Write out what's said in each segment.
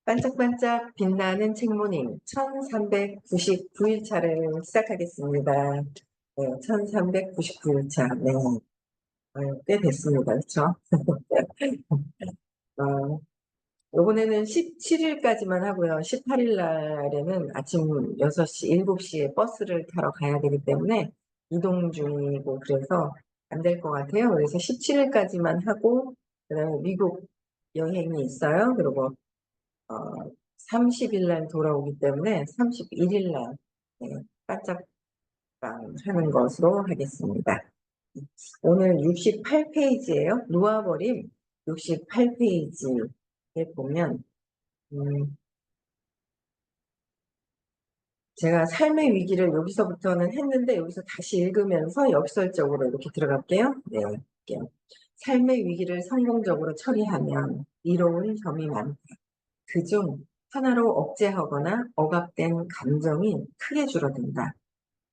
반짝반짝 빛나는 책모닝 1399일차를 시작하겠습니다. 네, 1399일차. 네, 꽤 됐습니다. 그렇죠? 어, 이번에는 17일까지만 하고요. 18일 날에는 아침 6시, 7시에 버스를 타러 가야 되기 때문에 이동 중이고 그래서 안 될 것 같아요. 그래서 17일까지만 하고 그다음에 미국 여행이 있어요. 그리고 30일 날 돌아오기 때문에 31일 날 바짝방 하는 것으로 하겠습니다. 오늘 68페이지예요. 놓아버림 68페이지에 보면 제가 삶의 위기를 여기서부터는 했는데 여기서 다시 읽으면서 역설적으로 이렇게 들어갈게요. 네, 할게요. 삶의 위기를 성공적으로 처리하면 이로운 점이 많다. 그중 하나로 억제하거나 억압된 감정이 크게 줄어든다.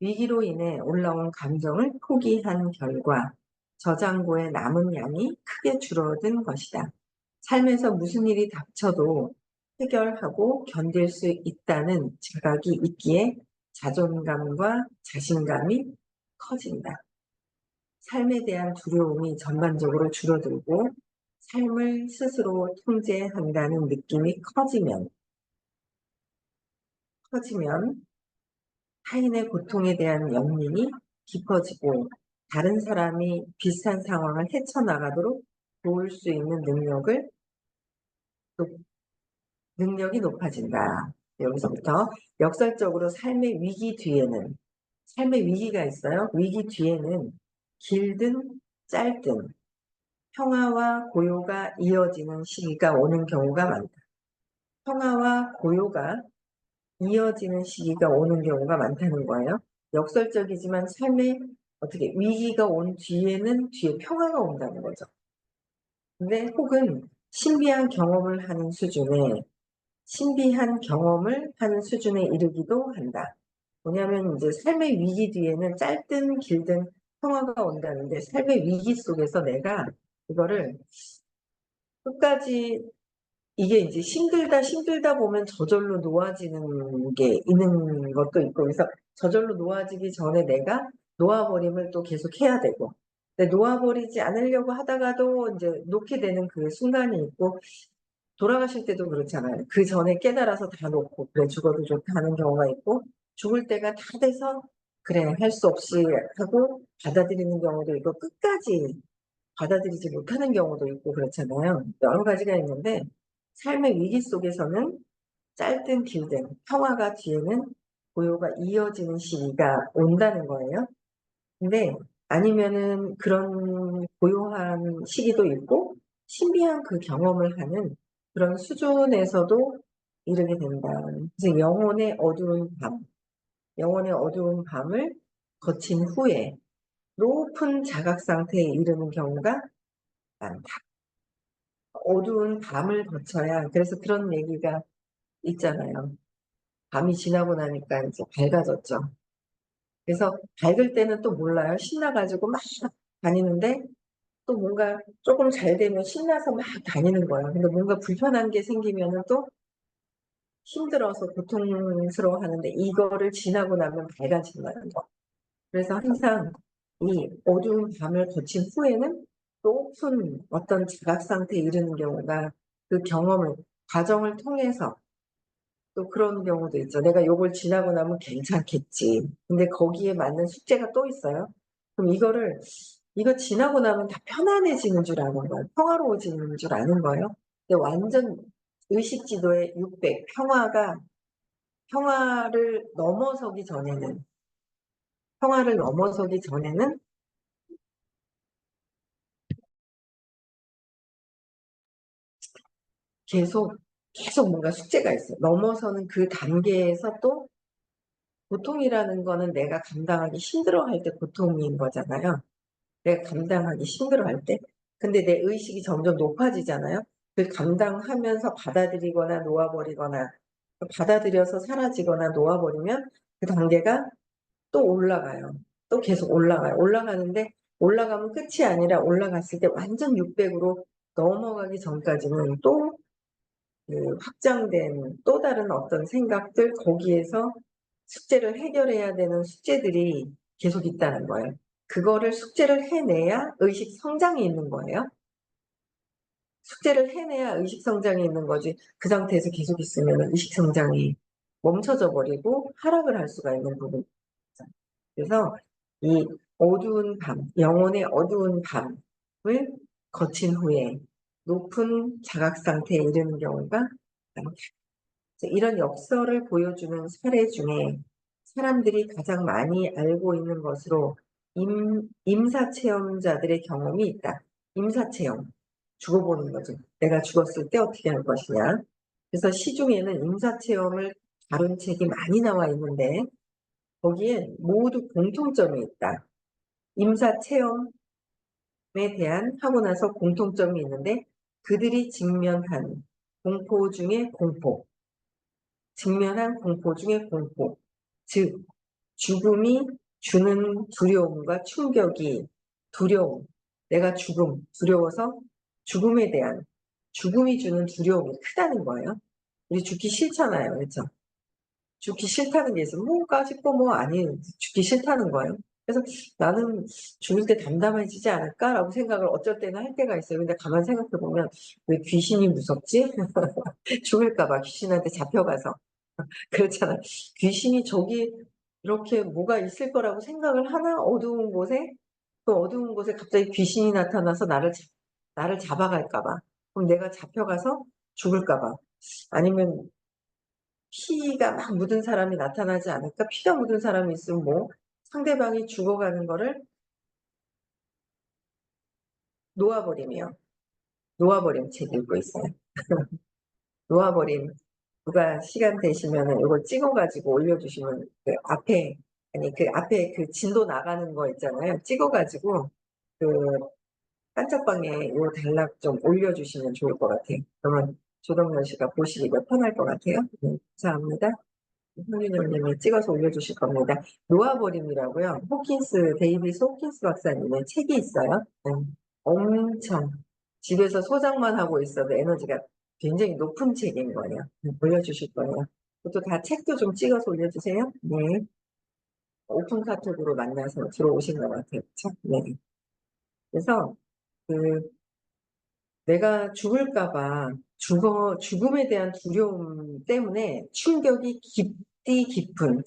위기로 인해 올라온 감정을 포기한 결과 저장고에 남은 양이 크게 줄어든 것이다. 삶에서 무슨 일이 닥쳐도 해결하고 견딜 수 있다는 자각이 있기에 자존감과 자신감이 커진다. 삶에 대한 두려움이 전반적으로 줄어들고 삶을 스스로 통제한다는 느낌이 커지면 타인의 고통에 대한 연민이 깊어지고 다른 사람이 비슷한 상황을 헤쳐나가도록 도울 수 있는 능력이 높아진다. 여기서부터 역설적으로 삶의 위기가 있어요. 위기 뒤에는 길든 짧든 평화와 고요가 이어지는 시기가 오는 경우가 많다. 평화와 고요가 이어지는 시기가 오는 경우가 많다는 거예요. 역설적이지만 삶에 어떻게 위기가 온 뒤에 평화가 온다는 거죠. 근데 혹은 신비한 경험을 하는 수준에 이르기도 한다. 뭐냐면 이제 삶의 위기 뒤에는 짧든 길든 평화가 온다는데 삶의 위기 속에서 내가 이거를 끝까지 이게 이제 힘들다 보면 저절로 놓아지는 게 있는 것도 있고, 그래서 저절로 놓아지기 전에 내가 놓아버림을 또 계속 해야 되고, 근데 놓아버리지 않으려고 하다가도 이제 놓게 되는 그 순간이 있고, 돌아가실 때도 그렇잖아요. 그 전에 깨달아서 다 놓고, 그래, 죽어도 좋다 하는 경우가 있고, 죽을 때가 다 돼서, 그래, 할 수 없이 하고, 받아들이는 경우도 있고, 끝까지 받아들이지 못하는 경우도 있고 그렇잖아요. 여러 가지가 있는데 삶의 위기 속에서는 짧든 길든 평화가 뒤에는 고요가 이어지는 시기가 온다는 거예요. 근데 아니면은 그런 고요한 시기도 있고 신비한 그 경험을 하는 그런 수준에서도 이르게 된다. 그래서 영혼의 어두운 밤을 거친 후에 높은 자각 상태에 이르는 경우가 많다. 어두운 밤을 거쳐야 그래서 그런 얘기가 있잖아요. 밤이 지나고 나니까 이제 밝아졌죠. 그래서 밝을 때는 또 몰라요. 신나가지고 막 다니는데 또 뭔가 조금 잘 되면 신나서 막 다니는 거예요. 근데 뭔가 불편한 게 생기면은 또 힘들어서 고통스러워 하는데 이거를 지나고 나면 밝아진다는 거. 그래서 항상 이 어두운 밤을 거친 후에는 높은 어떤 자각 상태에 이르는 경우가 그 과정을 통해서 또 그런 경우도 있죠. 내가 요걸 지나고 나면 괜찮겠지. 근데 거기에 맞는 숙제가 또 있어요. 그럼 이거 지나고 나면 다 편안해지는 줄 아는 거예요. 평화로워지는 줄 아는 거예요. 근데 완전 의식 지도의 600, 평화를 넘어서기 전에는, 평화를 넘어서기 전에는 계속, 계속 뭔가 숙제가 있어요. 넘어서는 그 단계에서 또 고통이라는 거는 내가 감당하기 힘들어할 때 고통인 거잖아요. 내가 감당하기 힘들어할 때. 근데 내 의식이 점점 높아지잖아요. 그 감당하면서 받아들이거나 놓아버리거나 받아들여서 사라지거나 놓아버리면 그 단계가 또 올라가요. 또 계속 올라가요. 올라가는데 올라가면 끝이 아니라 올라갔을 때 완전 600으로 넘어가기 전까지는 또 그 확장된 또 다른 어떤 생각들, 거기에서 숙제를 해결해야 되는 숙제들이 계속 있다는 거예요. 그거를 숙제를 해내야 의식 성장이 있는 거예요. 숙제를 해내야 의식 성장이 있는 거지, 그 상태에서 계속 있으면 의식 성장이 멈춰져 버리고 하락을 할 수가 있는 부분이죠. 그래서 이 어두운 밤, 영혼의 어두운 밤을 거친 후에 높은 자각 상태에 이르는 경우가 많다. 이런 역설을 보여주는 사례 중에 사람들이 가장 많이 알고 있는 것으로 임사체험자들의 경험이 있다. 임사체험, 죽어보는 거죠. 내가 죽었을 때 어떻게 할 것이냐. 그래서 시중에는 임사체험을 다룬 책이 많이 나와 있는데 거기에 모두 공통점이 있다. 임사체험에 대한 하고 나서 공통점이 있는데 그들이 직면한 공포 중에 공포, 직면한 공포 중에 공포, 즉 죽음이 주는 두려움과 충격이, 두려움, 내가 두려워서 죽음에 대한, 죽음이 주는 두려움이 크다는 거예요. 우리 죽기 싫잖아요, 그렇죠? 죽기 싫다는 게 있으면 뭐가 싶고 뭐 아니, 죽기 싫다는 거예요. 그래서 나는 죽을 때 담담해지지 않을까라고 생각을 어쩔 때는 할 때가 있어요. 근데 가만 생각해 보면 왜 귀신이 무섭지? 죽을까 봐 귀신한테 잡혀가서. 그렇잖아. 귀신이 저기 이렇게 뭐가 있을 거라고 생각을 하나? 어두운 곳에? 그 어두운 곳에 갑자기 귀신이 나타나서 나를 잡아갈까 봐. 그럼 내가 잡혀가서 죽을까 봐. 아니면 피가 막 묻은 사람이 나타나지 않을까? 피가 묻은 사람이 있으면 뭐 상대방이 죽어가는 거를 놓아버림 책 읽고 있어요. 놓아버림. 누가 시간 되시면은 이걸 찍어가지고 올려주시면 그 앞에 그 진도 나가는 거 있잖아요. 찍어가지고 그 깜짝방에 요 단락 좀 올려주시면 좋을 것 같아요. 그러면 조동현 씨가 보시기가 편할 것 같아요. 감사합니다. 홍윤영님이 찍어서 올려주실 겁니다. 놓아버림이라고요. 데이비스 호킨스 박사님의 책이 있어요. 엄청 집에서 소장만 하고 있어도 에너지가 굉장히 높은 책인 거예요. 올려주실 거예요. 그것도 다 책도 좀 찍어서 올려주세요. 네. 오픈 카톡으로 만나서 들어오신 것 같아요. 그쵸? 네. 그래서 그 내가 죽을까 봐 죽음에 대한 두려움 때문에 충격이 깊디 깊은,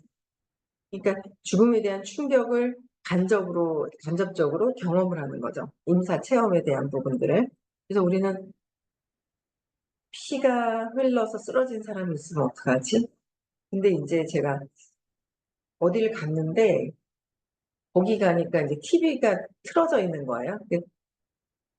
그러니까 죽음에 대한 충격을 간접적으로 경험을 하는 거죠. 임사 체험에 대한 부분들을. 그래서 우리는 피가 흘러서 쓰러진 사람이 있으면 어떡하지? 근데 이제 제가 어디를 갔는데 거기 가니까 이제 TV가 틀어져 있는 거예요. 근데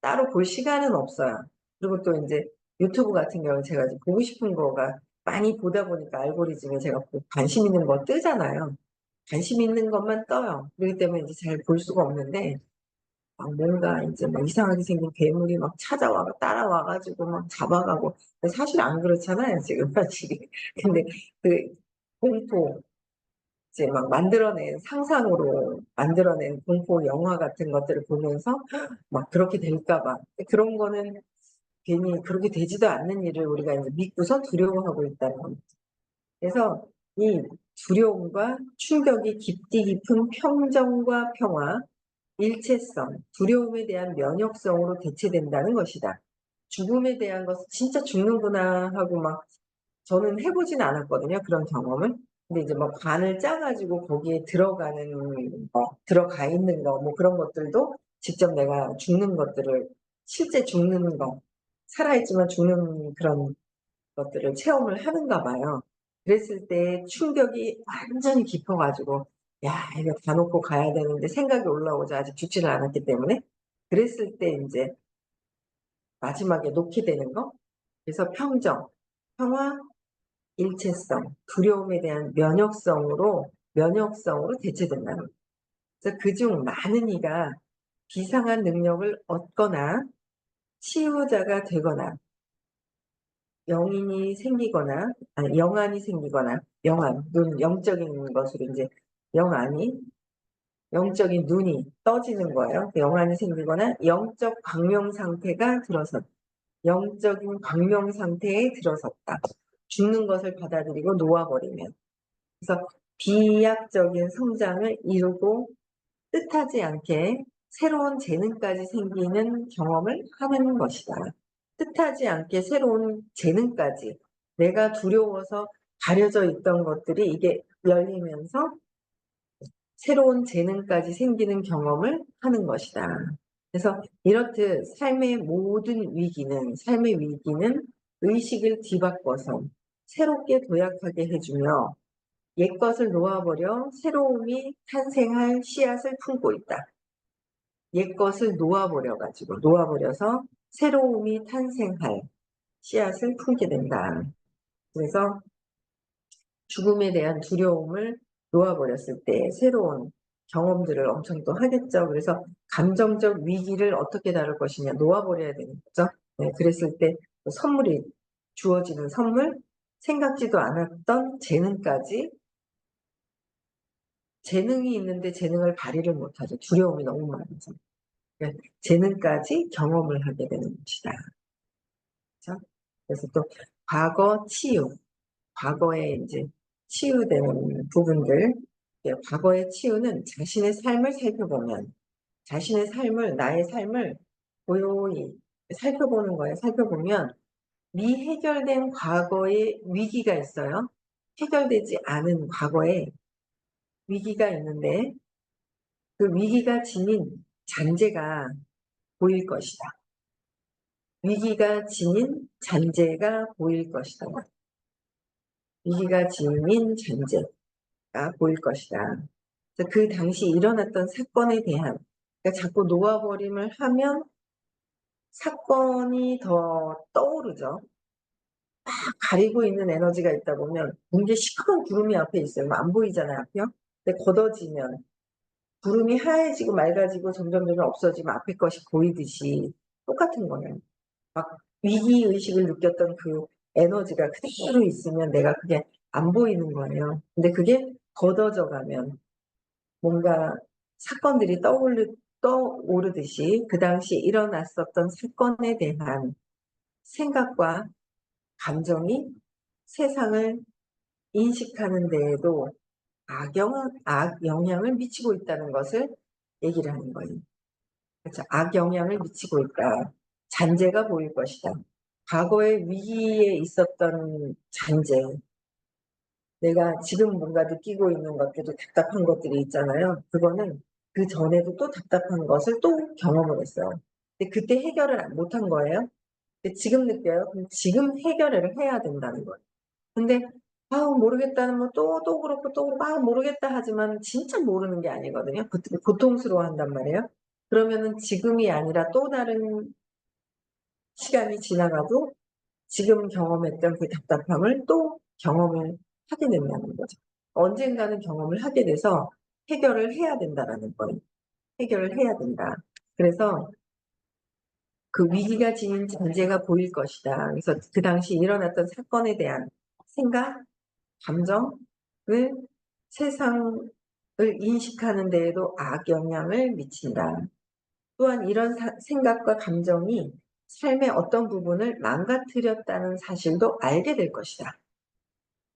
따로 볼 시간은 없어요. 그리고 또 이제 유튜브 같은 경우는 제가 이제 보고 싶은 거가 많이 보다 보니까 알고리즘에 제가 관심 있는 거 뜨잖아요. 관심 있는 것만 떠요. 그렇기 때문에 이제 잘 볼 수가 없는데 뭔가 이제 막 이상하게 생긴 괴물이 막 따라와 가지고 막 잡아가고. 사실 안 그렇잖아요, 지금 사실이. 근데 그 공포, 이제 막 상상으로 만들어낸 공포 영화 같은 것들을 보면서 막 그렇게 될까 봐. 그런 거는 괜히 그렇게 되지도 않는 일을 우리가 이제 믿고서 두려워하고 있다는 겁니다. 그래서 이 두려움과 충격이 깊디 깊은 평정과 평화, 일체성, 두려움에 대한 면역성으로 대체된다는 것이다. 죽음에 대한 것은 진짜 죽는구나 하고 막 저는 해보진 않았거든요. 그런 경험을. 근데 이제 뭐 관을 짜가지고 거기에 들어가 있는 거, 뭐 그런 것들도 직접 내가 실제 죽는 거, 살아있지만 죽는 그런 것들을 체험을 하는가 봐요. 그랬을 때 충격이 완전히 깊어가지고, 야, 이거 다 놓고 가야 되는데 생각이 올라오지, 아직 죽지를 않았기 때문에. 그랬을 때 이제 마지막에 놓게 되는 거. 그래서 평화, 일체성, 두려움에 대한 면역성으로 대체된다는 거예요. 그래서 그중 많은 이가 비상한 능력을 얻거나 치유자가 되거나 영안이 생기거나, 영적인 것으로 이제 영안이, 영적인 눈이 떠지는 거예요. 영안이 생기거나 영적 광명 상태가 들어서 영적인 광명 상태에 들어섰다. 죽는 것을 받아들이고 놓아버리면. 그래서 비약적인 성장을 이루고 뜻하지 않게 새로운 재능까지 생기는 경험을 하는 것이다. 뜻하지 않게 새로운 재능까지, 내가 두려워서 가려져 있던 것들이 이게 열리면서 새로운 재능까지 생기는 경험을 하는 것이다. 그래서 이렇듯 삶의 위기는 의식을 뒤바꿔서 새롭게 도약하게 해주며 옛것을 놓아버려 새로움이 탄생할 씨앗을 품고 있다. 옛것을 놓아버려서 새로움이 탄생할 씨앗을 품게 된다. 그래서 죽음에 대한 두려움을 놓아버렸을 때 새로운 경험들을 엄청 또 하겠죠. 그래서 감정적 위기를 어떻게 다룰 것이냐, 놓아버려야 되는 거죠. 네, 그랬을 때 선물이 주어지는 선물, 생각지도 않았던 재능까지, 재능이 있는데 재능을 발휘를 못하죠. 두려움이 너무 많아서. 그러니까 재능까지 경험을 하게 되는 것이다. 그렇죠? 그래서 또 과거 치유, 과거에 이제 치유되는 부분들, 과거의 치유는 자신의 삶을 살펴보면, 나의 삶을 고요히 살펴보는 거예요. 살펴보면 미해결된 과거의 위기가 있어요. 해결되지 않은 과거에 위기가 있는데 그 위기가 지닌 잔재가 보일 것이다. 위기가 지닌 잔재가 보일 것이다. 위기가 지닌 잔재가 보일 것이다. 그 당시 일어났던 사건에 대한, 그러니까 자꾸 놓아버림을 하면 사건이 더 떠오르죠. 막 가리고 있는 에너지가 있다 보면 이게 시커먼 구름이 앞에 있어요. 안 보이잖아요, 앞이요. 근데 걷어지면 구름이 하얘지고 맑아지고 점점 없어지면 앞에 것이 보이듯이 똑같은 거예요. 막 위기의식을 느꼈던 그 에너지가 그대로 있으면 내가 그게 안 보이는 거예요. 근데 그게 걷어져 가면 뭔가 사건들이 떠오르듯이 그 당시 일어났었던 사건에 대한 생각과 감정이 세상을 인식하는 데에도 악영향을 미치고 있다는 것을 얘기를 하는 거예요. 그렇죠. 악영향을 미치고 있다. 잔재가 보일 것이다. 과거의 위기에 있었던 잔재, 내가 지금 뭔가 느끼고 있는 것들도 답답한 것들이 있잖아요. 그거는 그 전에도 또 답답한 것을 또 경험을 했어요. 근데 그때 해결을 못한 거예요. 근데 지금 느껴요. 그럼 지금 해결을 해야 된다는 거예요. 근데 모르겠다는 또 그렇고 또 그렇고 모르겠다 하지만 진짜 모르는 게 아니거든요. 고통스러워 한단 말이에요. 그러면은 지금이 아니라 또 다른 시간이 지나가도 지금 경험했던 그 답답함을 또 경험을 하게 된다는 거죠. 언젠가는 경험을 하게 돼서 해결을 해야 된다라는 거예요. 해결을 해야 된다. 그래서 그 위기가 지닌 잔재가 보일 것이다. 그래서 그 당시 일어났던 사건에 대한 생각, 감정을 세상을 인식하는 데에도 악영향을 미친다. 또한 이런 생각과 감정이 삶의 어떤 부분을 망가뜨렸다는 사실도 알게 될 것이다.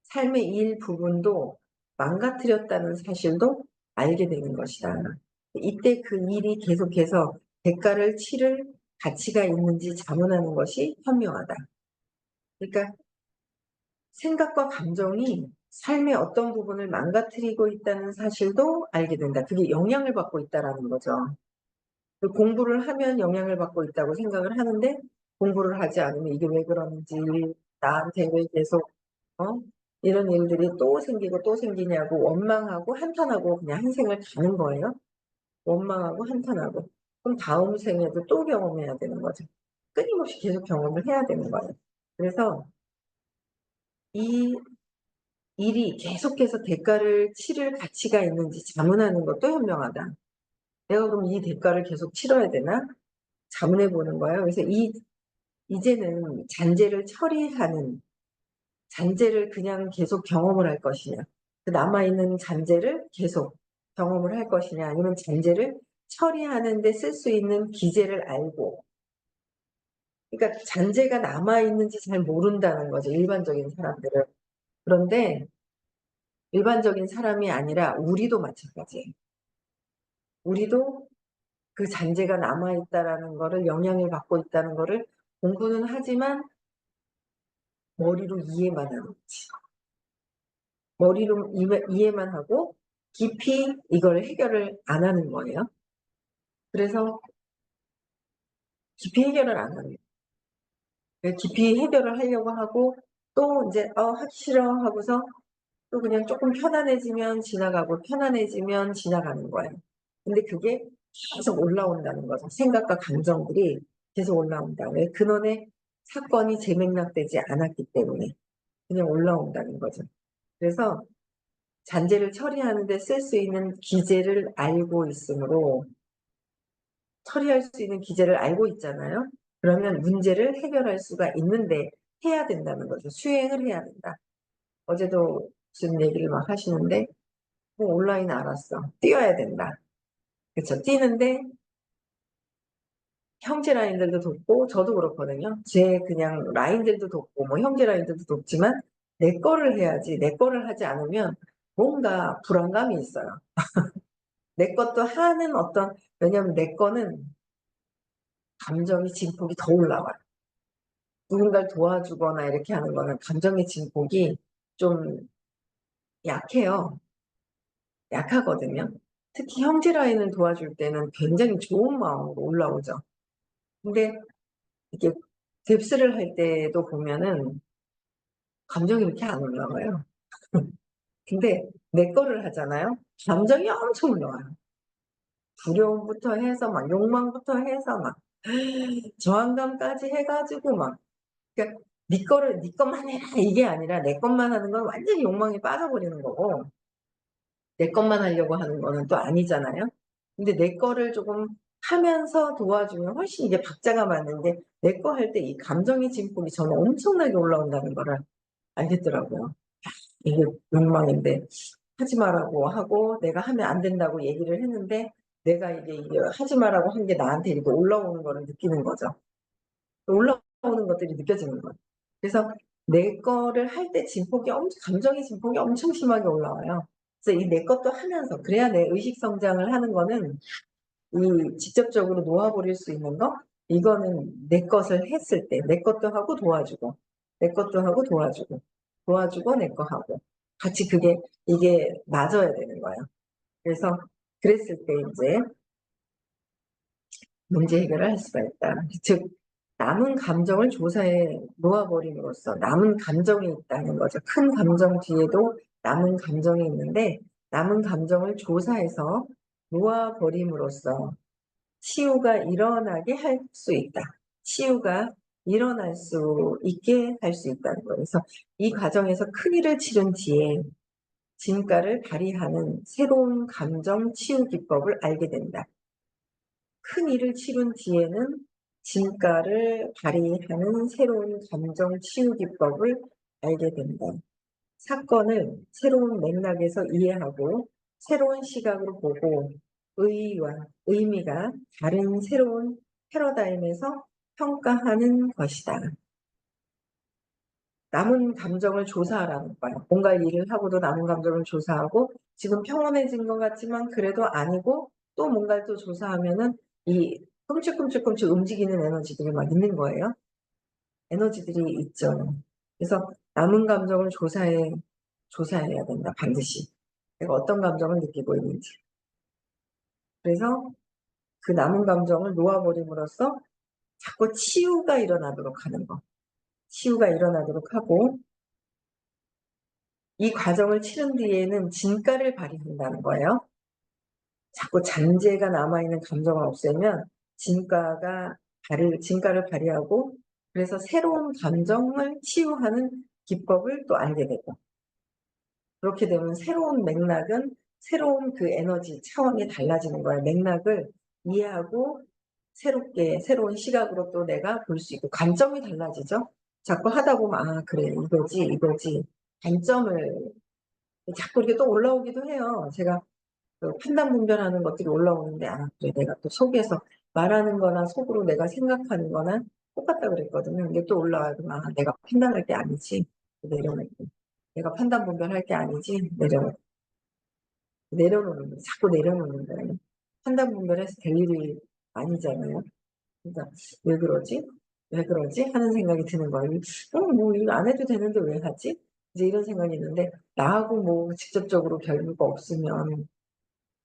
삶의 일부분도 망가뜨렸다는 사실도 알게 되는 것이다. 이때 그 일이 계속해서 대가를 치를 가치가 있는지 자문하는 것이 현명하다. 그러니까 생각과 감정이 삶의 어떤 부분을 망가뜨리고 있다는 사실도 알게 된다. 그게 영향을 받고 있다는 거죠. 공부를 하면 영향을 받고 있다고 생각을 하는데 공부를 하지 않으면 이게 왜 그런지, 나한테 왜 계속 이런 일들이 또 생기고 또 생기냐고 원망하고 한탄하고 그냥 한 생을 가는 거예요. 원망하고 한탄하고. 그럼 다음 생에도 또 경험해야 되는 거죠. 끊임없이 계속 경험을 해야 되는 거예요. 그래서 이 일이 계속해서 대가를 치를 가치가 있는지 자문하는 것도 현명하다. 내가 그럼 이 대가를 계속 치러야 되나? 자문해 보는 거예요. 그래서 이제는 잔재를 그냥 계속 경험을 할 것이냐, 그 남아있는 잔재를 계속 경험을 할 것이냐, 아니면 잔재를 처리하는 데 쓸 수 있는 기제를 알고 그러니까 잔재가 남아있는지 잘 모른다는 거죠, 일반적인 사람들은. 그런데 일반적인 사람이 아니라 우리도 마찬가지예요. 우리도 그 잔재가 남아있다라는 거를, 영향을 받고 있다는 거를 공부는 하지만 머리로 이해만 하는 거지. 머리로 이해만 하고 깊이 이걸 해결을 안 하는 거예요. 그래서 깊이 해결을 안 하는 거예요. 깊이 해결을 하려고 하고 또 이제 하기 싫어 하고서 또 그냥 조금 편안해지면 지나가고 편안해지면 지나가는 거예요. 근데 그게 계속 올라온다는 거죠. 생각과 감정들이 계속 올라온다. 왜? 근원의 사건이 재맥락되지 않았기 때문에 그냥 올라온다는 거죠. 그래서 잔재를 처리하는 데 쓸 수 있는 기제를 알고 있으므로, 처리할 수 있는 기제를 알고 있잖아요. 그러면 문제를 해결할 수가 있는데 해야 된다는 거죠. 수행을 해야 된다. 어제도 무슨 얘기를 막 하시는데 뭐 온라인 알았어. 뛰어야 된다. 그쵸. 뛰는데 형제 라인들도 돕고 저도 그렇거든요. 제 그냥 라인들도 돕고 뭐 형제 라인들도 돕지만 내 거를 해야지, 내 거를 하지 않으면 뭔가 불안감이 있어요. 내 것도 하는 어떤, 왜냐면 내 거는 감정의 증폭이 더 올라와요. 누군가를 도와주거나 이렇게 하는 거는 감정의 증폭이 좀 약해요. 약하거든요. 특히 형제 라인을 도와줄 때는 굉장히 좋은 마음으로 올라오죠. 근데 이게 뎁스를 할 때도 보면은 감정이 이렇게 안 올라와요. 근데 내 거를 하잖아요. 감정이 엄청 올라와요. 두려움부터 해서 막 욕망부터 해서 막 저항감까지 해가지고 막, 그러니까 네 거를 네 것만 해라 이게 아니라 내 것만 하는 건 완전히 욕망에 빠져버리는 거고 내 것만 하려고 하는 거는 또 아니잖아요. 근데 내 거를 조금 하면서 도와주면 훨씬 이게 박자가 맞는 게, 내 거 할 때 이 감정의 진폭이 저는 엄청나게 올라온다는 거를 알겠더라고요. 이게 욕망인데 하지 마라고 하고 내가 하면 안 된다고 얘기를 했는데 내가 이게 하지 마라고 한 게 나한테 이렇게 올라오는 거를 느끼는 거죠. 올라오는 것들이 느껴지는 거예요. 그래서 내 거를 할 때 감정의 진폭이 엄청 심하게 올라와요. 그래서 이 내 것도 하면서, 그래야 내 의식 성장을 하는 거는, 이 직접적으로 놓아버릴 수 있는 거, 이거는 내 것을 했을 때 내 것도 하고 도와주고, 내 것도 하고 도와주고, 도와주고 내 거 하고 같이 이게 맞아야 되는 거예요. 그래서 그랬을 때 이제 문제 해결을 할 수가 있다. 즉 남은 감정을 조사해 놓아버림으로써 남은 감정이 있다는 거죠. 큰 감정 뒤에도 남은 감정이 있는데 남은 감정을 조사해서 놓아버림으로써 치유가 일어나게 할 수 있다. 치유가 일어날 수 있게 할 수 있다는 거예요. 그래서 이 과정에서 큰일을 치른 뒤에 진가를 발휘하는 새로운 감정 치유 기법을 알게 된다. 큰 일을 치른 뒤에는 진가를 발휘하는 새로운 감정 치유 기법을 알게 된다. 사건을 새로운 맥락에서 이해하고 새로운 시각으로 보고 의의와 의미가 다른 새로운 패러다임에서 평가하는 것이다. 남은 감정을 조사하라는 거예요. 뭔가 일을 하고도 남은 감정을 조사하고 지금 평온해진 것 같지만 그래도 아니고 또 뭔가를 또 조사하면은 이 끔찍끔찍끔찍 움직이는 에너지들이 막 있는 거예요. 에너지들이 있죠. 그래서 남은 감정을 조사해야 된다, 반드시. 내가 어떤 감정을 느끼고 있는지. 그래서 그 남은 감정을 놓아버림으로써 자꾸 치유가 일어나도록 하는 거. 치유가 일어나도록 하고 이 과정을 치른 뒤에는 진가를 발휘한다는 거예요. 자꾸 잔재가 남아있는 감정을 없애면 진가를 발휘하고 그래서 새로운 감정을 치유하는 기법을 또 알게 되고 그렇게 되면 새로운 맥락은 새로운 그 에너지 차원이 달라지는 거예요. 맥락을 이해하고 새로운 시각으로 또 내가 볼 수 있고 관점이 달라지죠. 자꾸 하다 보면 그래 이거지 관점을 자꾸 이렇게 또 올라오기도 해요. 제가 그 판단 분별하는 것들이 올라오는데 그래 내가 또 속에서 말하는 거나 속으로 내가 생각하는 거나 똑같다 그랬거든요. 근데 또 올라가고 아 내가 판단할 게 아니지. 내려놓고. 내가 판단 분별할 게 아니지. 내려놓는 거예요. 자꾸 내려놓는 거예요. 판단 분별해서 될 일이 아니잖아요. 그러니까 '왜 그러지? 왜 그러지?' 하는 생각이 드는 거예요. '뭐 이거 안 해도 되는데 왜 하지?' 이제 이런 생각이 있는데 나하고 뭐 직접적으로 결부가 없으면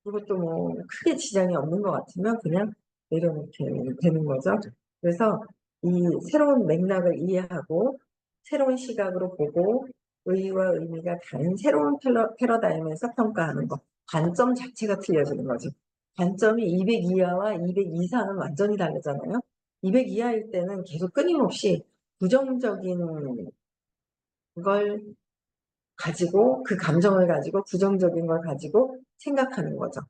그것도 뭐 크게 지장이 없는 것 같으면 그냥 내려놓게 되는 거죠. 그래서 이 새로운 맥락을 이해하고 새로운 시각으로 보고 의의와 의미가 다른 새로운 패러다임에서 평가하는 것. 관점 자체가 틀려지는 거죠. 관점이 200 이하와 200 이상은 완전히 다르잖아요. 200 이하일 때는 계속 끊임없이 부정적인 걸 가지고 그 감정을 가지고 부정적인 걸 가지고 생각하는 거죠.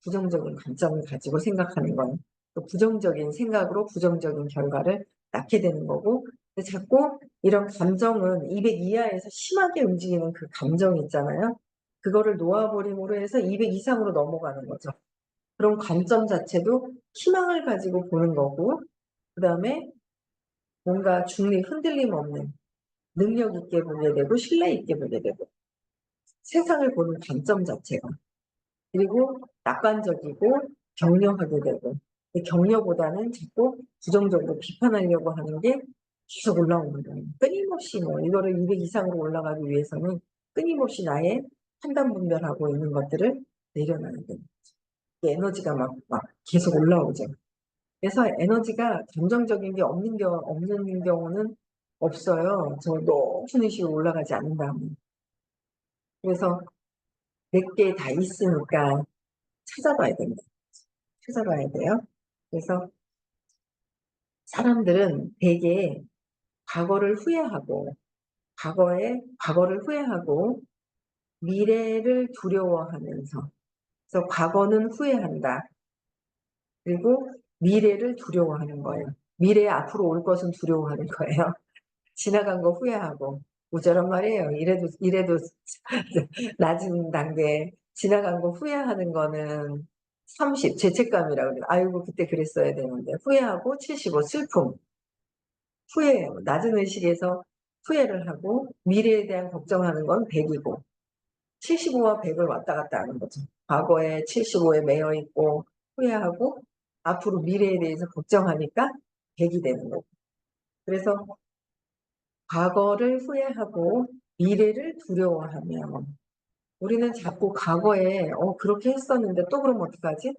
부정적인 관점을 가지고 생각하는 건 또 부정적인 생각으로 부정적인 결과를 낳게 되는 거고 근데 자꾸 이런 감정은 200 이하에서 심하게 움직이는 그 감정이 있잖아요. 그거를 놓아 버림으로 해서 200 이상으로 넘어가는 거죠. 그런 관점 자체도 희망을 가지고 보는 거고 그다음에 뭔가 중립 흔들림 없는 능력 있게 보게 되고 신뢰 있게 보게 되고 세상을 보는 관점 자체가 그리고 낙관적이고 격려하게 되고 격려보다는 자꾸 부정적으로 비판하려고 하는 게 계속 올라오는 거예요. 끊임없이 뭐 이거를 200 이상으로 올라가기 위해서는 끊임없이 나의 판단 분별하고 있는 것들을 내려놔야 돼요. 에너지가 막 계속 올라오죠. 그래서 에너지가 감정적인 게 없는 경우는 없어요. 저 높은 의식으로 올라가지 않는다면. 그래서 내게 다 있으니까 찾아봐야 됩니다. 찾아봐야 돼요. 그래서 사람들은 대개 과거를 후회하고 미래를 두려워하면서 그래서 과거는 후회한다. 그리고 미래를 두려워하는 거예요. 미래에 앞으로 올 것은 두려워하는 거예요. 지나간 거 후회하고 모자란 말이에요. 이래도 낮은 단계에 지나간 거 후회하는 거는 30 죄책감이라고 그래요. '아이고 그때 그랬어야 되는데.' 후회하고 75 슬픔. 후회해요. 낮은 의식에서 후회를 하고 미래에 대한 걱정하는 건 100 이고 75와 100을 왔다 갔다 하는 거죠. 과거에 75에 매여 있고 후회하고 앞으로 미래에 대해서 걱정하니까 100이 되는 거고. 그래서 과거를 후회하고 미래를 두려워하면 우리는 자꾸 과거에 '그렇게 했었는데 또 그러면 어떡하지?'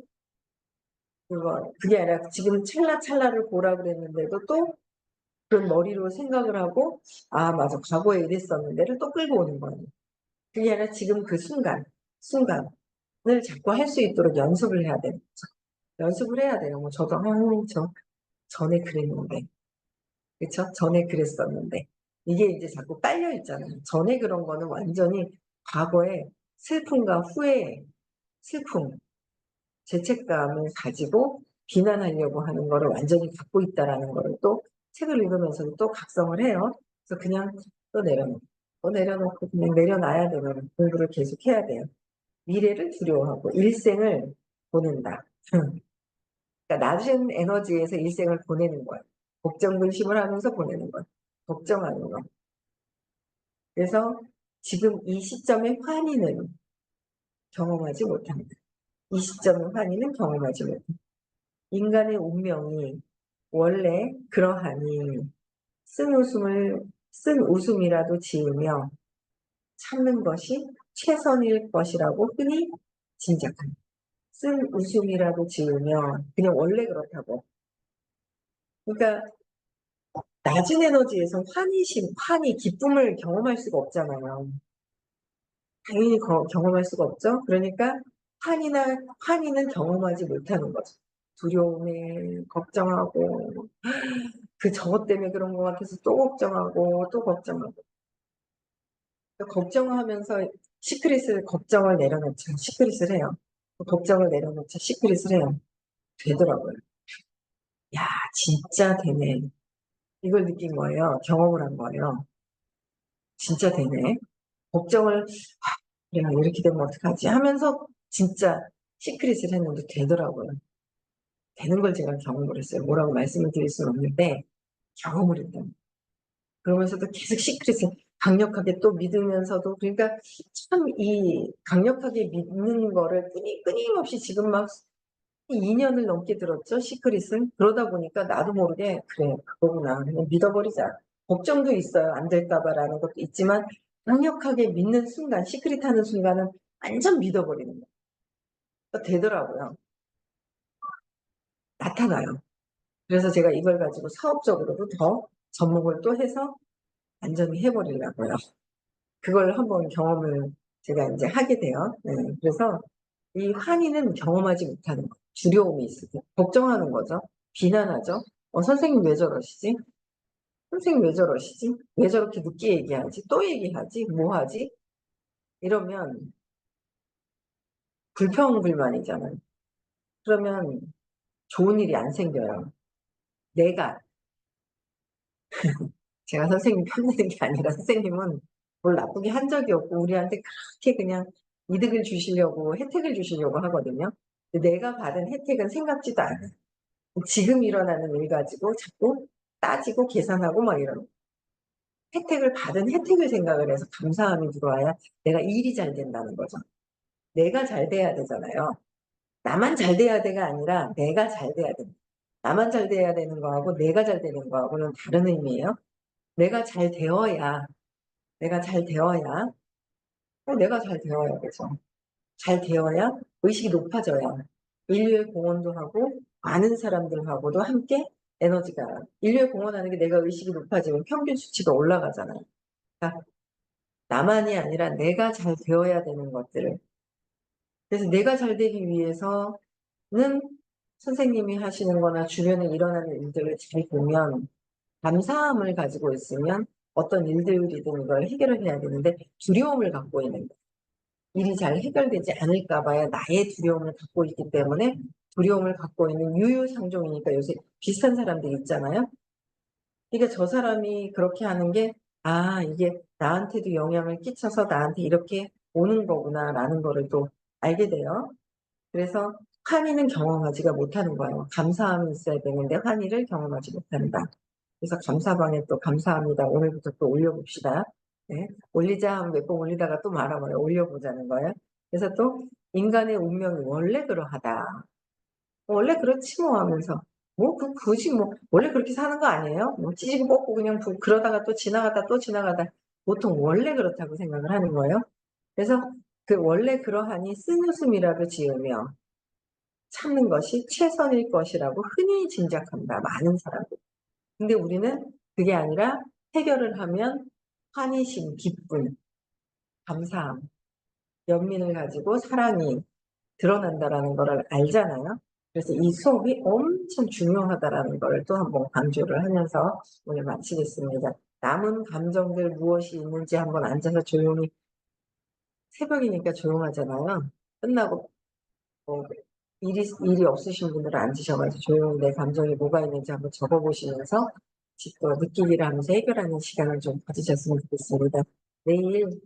그게 아니라 지금 찰나찰나를 보라 그랬는데도 또 그런 머리로 생각을 하고 '아 맞아. 과거에 이랬었는데.'를 또 끌고 오는 거예요. 그게 아니라 지금 그 순간을 자꾸 할 수 있도록 연습을 해야 되는 거죠. 연습을 해야 돼요. 뭐 저도 '저 전에 그랬는데.' 그쵸? '전에 그랬었는데.' 이게 이제 자꾸 깔려 있잖아요. 전에 그런 거는 완전히 과거의 슬픔과 후회, 슬픔, 죄책감을 가지고 비난하려고 하는 거를 완전히 갖고 있다라는 거를 또 책을 읽으면서도 또 각성을 해요. 그래서 그냥 또 내려놓고 그냥 내려놔야 되는 공부를 계속 해야 돼요. 미래를 두려워하고 일생을 보낸다. 그러니까 낮은 에너지에서 일생을 보내는 거예요. 걱정 근심을 하면서 보내는 거예요. 걱정하는 거. 그래서 지금 이 시점의 환희는 경험하지 못합니다. 이 시점의 환희는 경험하지 못합니다. 인간의 운명이 원래 그러하니 쓴 웃음이라도 지으며 참는 것이 최선일 것이라고 흔히 짐작합니다. 쓴 웃음이라도 지으며 그냥 원래 그렇다고. 그러니까 낮은 에너지에서 환희, 기쁨을 경험할 수가 없잖아요. 당연히 경험할 수가 없죠. 그러니까 환희는 경험하지 못하는 거죠. 두려움에 걱정하고 저것 때문에 그런 것 같아서 또 걱정하고 또 걱정하고. 걱정하면서 걱정을 내려놓자. 시크릿을 해요. 걱정을 내려놓자. 시크릿을 해요. 되더라고요. 야, 진짜 되네. 이걸 느낀 거예요. 경험을 한 거예요. 진짜 되네. 걱정을 '야 이렇게 되면 어떡하지?' 하면서 진짜 시크릿을 했는데 되더라고요. 되는 걸 제가 경험을 했어요. 뭐라고 말씀을 드릴 수는 없는데 경험을 했다. 그러면서도 계속 시크릿을 강력하게 또 믿으면서도, 그러니까 참 이 강력하게 믿는 거를 끊임없이 지금 막 2년을 넘게 들었죠, 시크릿은. 그러다 보니까 나도 모르게 '그래, 그거구나. 그냥 믿어버리자.' 걱정도 있어요. 안 될까 봐라는 것도 있지만 강력하게 믿는 순간, 시크릿 하는 순간은 완전 믿어버리는 거예요. 그러니까 되더라고요. 나타나요. 그래서 제가 이걸 가지고 사업적으로도 더 접목을 또 해서 완전히 해 버리려고요. 그걸 한번 경험을 제가 인제 하게 돼요. 네. 그래서 이 환희는 경험하지 못하는 거예요. 두려움이 있을 때 걱정하는 거죠. 비난하죠. 선생님 왜 저러시지? 선생님 왜 저러시지? 왜 저렇게 늦게 얘기하지? 또 얘기하지? 뭐 하지?' 이러면 불평불만이잖아요. 그러면 좋은 일이 안 생겨요. 내가 제가 선생님 편드는 게 아니라 선생님은 뭘 나쁘게 한 적이 없고 우리한테 그렇게 그냥 이득을 주시려고, 혜택을 주시려고 하거든요. 근데 내가 받은 혜택은 생각지도 않아요. 지금 일어나는 일 가지고 자꾸 따지고 계산하고 막 이러는, 혜택을 받은 혜택을 생각을 해서 감사함이 들어와야 내가 일이 잘 된다는 거죠. 내가 잘 돼야 되잖아요. 나만 잘 돼야 돼가 아니라 내가 잘 돼야 됩니다. 나만 잘 돼야 되는 거하고 내가 잘 되는 거하고는 다른 의미예요. 내가 잘 되어야, 내가 잘 되어야, 내가 잘 되어야 되죠. 잘 되어야 의식이 높아져야 인류에 공헌도 하고 많은 사람들하고도 함께 에너지가, 인류에 공헌하는 게 내가 의식이 높아지면 평균 수치가 올라가잖아요. 그러니까 나만이 아니라 내가 잘 되어야 되는 것들을, 그래서 내가 잘 되기 위해서는 선생님이 하시는 거나 주변에 일어나는 일들을 잘 보면 감사함을 가지고 있으면 어떤 일들이든 이걸 해결을 해야 되는데 두려움을 갖고 있는 거예요. 일이 잘 해결되지 않을까 봐야 나의 두려움을 갖고 있기 때문에, 두려움을 갖고 있는 유유상종이니까 요새 비슷한 사람들이 있잖아요. 그러니까 저 사람이 그렇게 하는 게 '아, 이게 나한테도 영향을 끼쳐서 나한테 이렇게 오는 거구나.'라는 거를 또 알게 돼요. 그래서 환희는 경험하지가 못하는 거예요. 감사함이 있어야 되는데 환희를 경험하지 못한다. 그래서 감사방에 또 "감사합니다." 오늘부터 또 올려봅시다. 네. 올리자 하면 몇 번 올리다가 또 말아버려요. 올려보자는 거예요. 그래서 또 "인간의 운명이 원래 그러하다. 원래 그렇지 뭐." 하면서 뭐 굳이 뭐 원래 그렇게 사는 거 아니에요? 뭐 찌지고 뻗고 그냥 그러다가 또 지나가다 또 지나가다 보통 원래 그렇다고 생각을 하는 거예요. 그래서 그 원래 그러하니 쓴웃음이라도 지으며 참는 것이 최선일 것이라고 흔히 짐작한다, 많은 사람들이. 근데 우리는 그게 아니라 해결을 하면 환희심, 기쁨, 감사함, 연민을 가지고 사랑이 드러난다라는 거를 알잖아요. 그래서 이 수업이 엄청 중요하다라는 거를 또 한번 강조를 하면서 오늘 마치겠습니다. 남은 감정들 무엇이 있는지 한번 앉아서 조용히, 새벽이니까 조용하잖아요. 끝나고 뭐 일이 없으신 분들은 앉으셔 가지고 조용히 내 감정이 뭐가 있는지 한번 적어 보시면서 또 느끼기를 하면서 해결하는 시간을 좀 가지셨으면 좋겠습니다. 내일,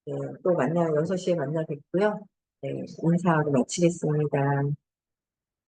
네, 또 만나요. 6 시에 만나 뵙고요. 네, 인사하고 마치겠습니다.